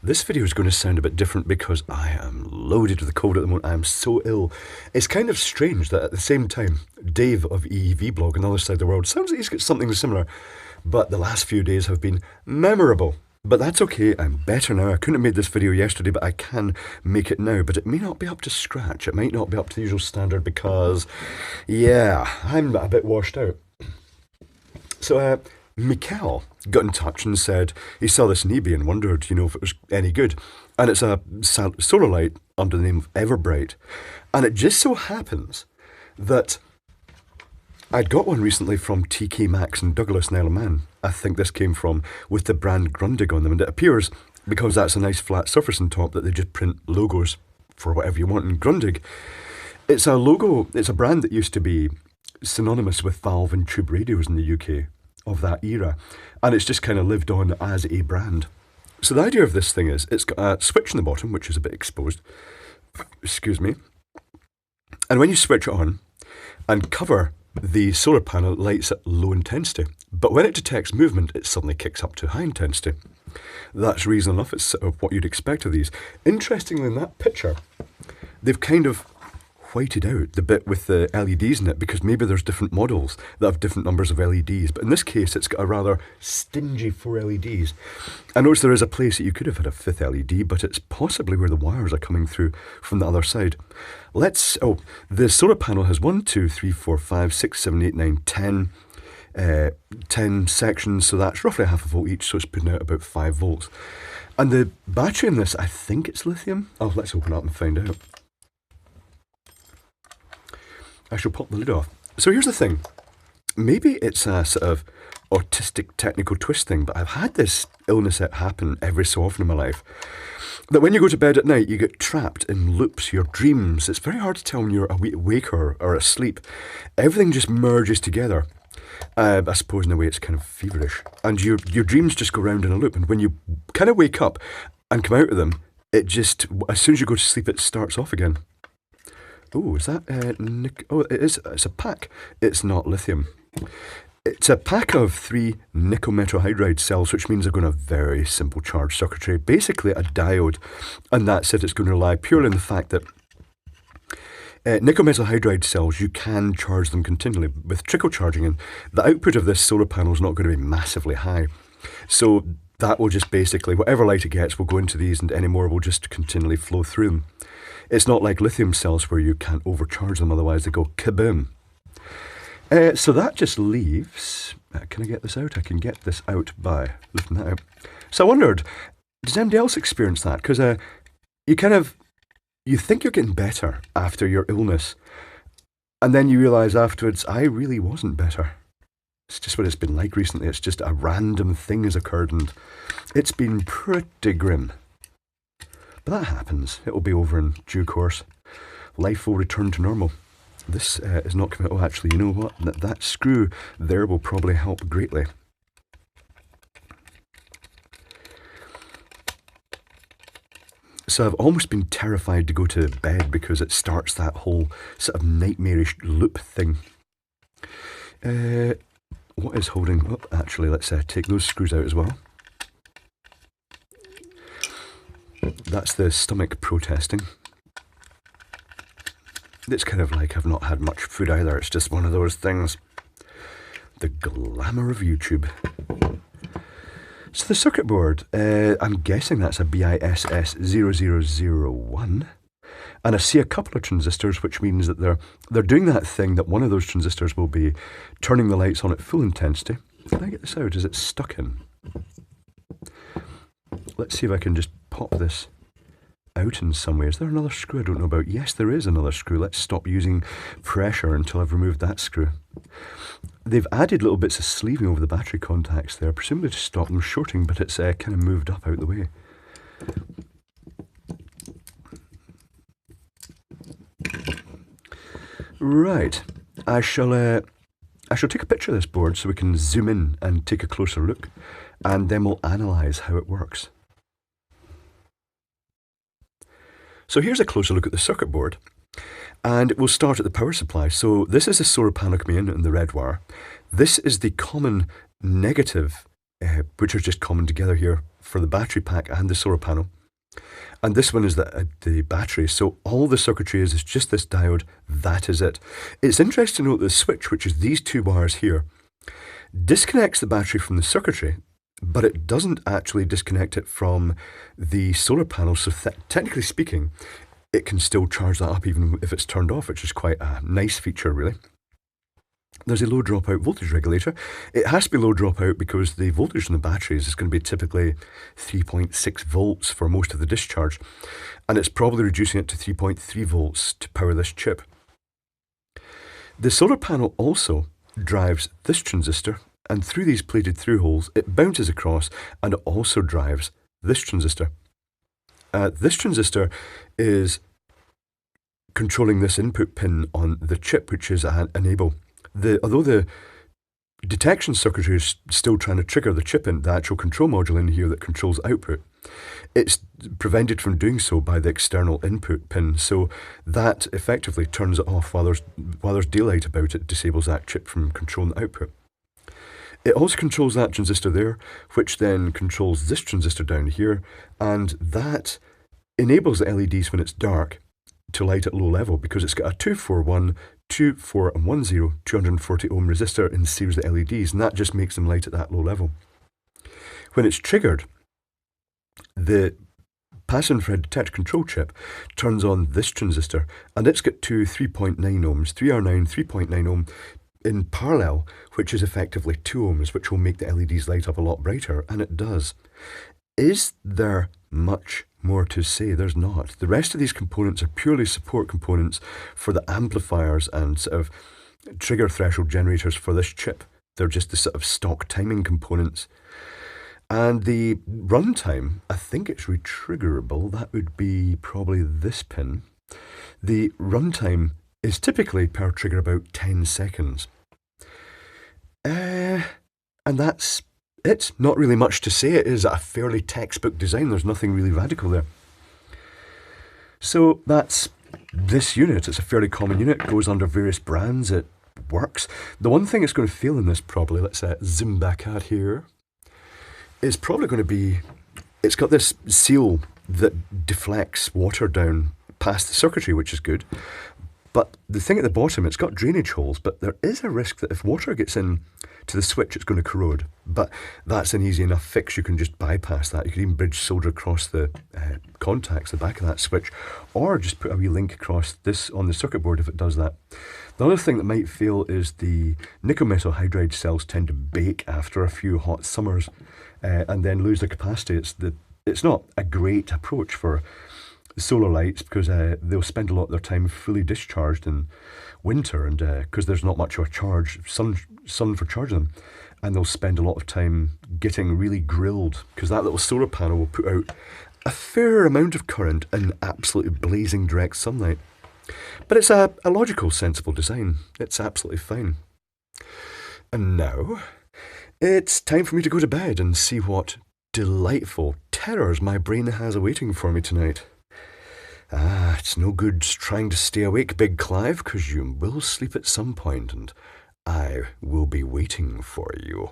This video is going to sound a bit different because I am loaded with a cold at the moment. I am so ill. It's kind of strange that at the same time, Dave of EEV blog on the other side of the world sounds like he's got something similar, but the last few days have been memorable. But that's okay, I'm better now. I couldn't have made this video yesterday, but I can make it now. But it may not be up to scratch. It might not be up to the usual standard because, yeah, I'm a bit washed out. So, Mikkel got in touch and said he saw this in eBay and wondered, if it was any good. And it's a solar light under the name of Everbright. And it just so happens that I'd got one recently from TK Maxx in Douglas in Isle of Man. I think this came from with the brand Grundig on them. And it appears, because that's a nice flat surface on top, that they just print logos for whatever you want. And Grundig, it's a brand that used to be synonymous with valve and tube radios in the UK of that era, and it's just kind of lived on as a brand. So the idea of this thing is it's got a switch on the bottom, which is a bit exposed, excuse me, and when you switch it on and cover the solar panel, it lights at low intensity, but when it detects movement it suddenly kicks up to high intensity. That's reason enough. It's sort of what you'd expect of these. Interestingly, in that picture they've kind of whited out the bit with the LEDs in it, because maybe there's different models that have different numbers of LEDs, but in this case it's got a rather stingy 4 LEDs. I notice there is a place that you could have had a 5th LED, but it's possibly where the wires are coming through from the other side. The solar panel has 1, 2, 3, 4, 5, 6, 7, 8, 9, 10 sections, so that's roughly half a volt each, so it's putting out about 5 volts. And the battery in this, I think it's lithium. Oh, let's open it up and find out. I shall pop the lid off. So here's the thing. Maybe it's a sort of autistic technical twist thing, but I've had this illness that happen every so often in my life, that when you go to bed at night, you get trapped in loops, your dreams. It's very hard to tell when you're awake or asleep. Everything just merges together. I suppose in a way it's kind of feverish. And your dreams just go round in a loop. And when you kind of wake up and come out of them, it just, as soon as you go to sleep, it starts off again. Oh, is that it is. It's a pack. It's not lithium. It's a pack of 3 nickel metal hydride cells, which means they're going to have very simple charge circuitry. Basically a diode, and that's it. It's going to rely purely on the fact that nickel metal hydride cells, you can charge them continually with trickle charging, and the output of this solar panel is not going to be massively high. So that will just basically, whatever light it gets will go into these, and any more will just continually flow through them. It's not like lithium cells where you can't overcharge them, otherwise they go kaboom. So that just leaves, can I get this out? I can get this out by lifting that out. So I wondered, does anybody else experience that? Because you think you're getting better after your illness, and then you realise afterwards, I really wasn't better. It's just what it's been like recently. It's just a random thing has occurred, and it's been pretty grim. But that happens. It will be over in due course. Life will return to normal. This is not coming out. Oh, actually, you know what? That screw there will probably help greatly. So I've almost been terrified to go to bed because it starts that whole sort of nightmarish loop thing. What is holding... Oh, actually, let's take those screws out as well. That's the stomach protesting. It's kind of like I've not had much food either. It's just one of those things. The glamour of YouTube. So the circuit board, I'm guessing that's a BISS0001. And I see a couple of transistors, which means that they're doing that thing that one of those transistors will be turning the lights on at full intensity. Can I get this out? Is it stuck in? Let's see if I can just pop this out in some way. Is there another screw I don't know about? Yes, there is another screw. Let's stop using pressure until I've removed that screw. They've added little bits of sleeving over the battery contacts there, presumably to stop them shorting, but it's kind of moved up out the way. Right, I shall take a picture of this board so we can zoom in and take a closer look, and then we'll analyse how it works. So here's a closer look at the circuit board, and we'll start at the power supply. So this is the solar panel coming in the red wire. This is the common negative which are just common together here for the battery pack and the solar panel. And this one is the battery. So all the circuitry is just this diode. That is it. It's interesting to note the switch, which is these two wires here, disconnects the battery from the circuitry, but it doesn't actually disconnect it from the solar panel. So technically speaking, it can still charge that up even if it's turned off, which is quite a nice feature, really. There's a low dropout voltage regulator. It has to be low dropout because the voltage in the batteries is going to be typically 3.6 volts for most of the discharge, and it's probably reducing it to 3.3 volts to power this chip. The solar panel also drives this transistor, and through these plated through holes, it bounces across, and it also drives this transistor. This transistor is controlling this input pin on the chip, which is an enable. Although the detection circuitry is still trying to trigger the chip in, the actual control module in here that controls output, it's prevented from doing so by the external input pin. So that effectively turns it off while there's daylight about it, disables that chip from controlling the output. It also controls that transistor there, which then controls this transistor down here, and that enables the LEDs when it's dark to light at low level because it's got a 241, 24 and 10, 240 ohm resistor in series of LEDs, and that just makes them light at that low level. When it's triggered, the passive infrared detector control chip turns on this transistor, and it's got two 3.9 ohms, 3R9, 3.9 ohm in parallel, which is effectively 2 ohms, which will make the LEDs light up a lot brighter, and it does. Is there much more to say? There's not. The rest of these components are purely support components for the amplifiers and sort of trigger threshold generators for this chip. They're just the sort of stock timing components. And the runtime, I think it's retriggerable. That would be probably this pin. The runtime is typically per trigger about 10 seconds. And that's it. Not really much to say. It is a fairly textbook design. There's nothing really radical there. So that's this unit. It's a fairly common unit. It goes under various brands. It works. The one thing it's going to fail in this probably, let's zoom back out here, is probably going to be, it's got this seal that deflects water down past the circuitry, which is good. But the thing at the bottom, it's got drainage holes, but there is a risk that if water gets in to the switch, it's going to corrode. But that's an easy enough fix. You can just bypass that. You can even bridge solder across the contacts, the back of that switch, or just put a wee link across this on the circuit board if it does that. The other thing that might fail is the nickel metal hydride cells tend to bake after a few hot summers and then lose their capacity. It's not a great approach for solar lights because they'll spend a lot of their time fully discharged in winter, and because there's not much of a charge, sun for charging them, and they'll spend a lot of time getting really grilled because that little solar panel will put out a fair amount of current in absolutely blazing direct sunlight. But it's a logical, sensible design. It's absolutely fine. And now it's time for me to go to bed and see what delightful terrors my brain has awaiting for me tonight. It's no good trying to stay awake, Big Clive, because you will sleep at some point, and I will be waiting for you.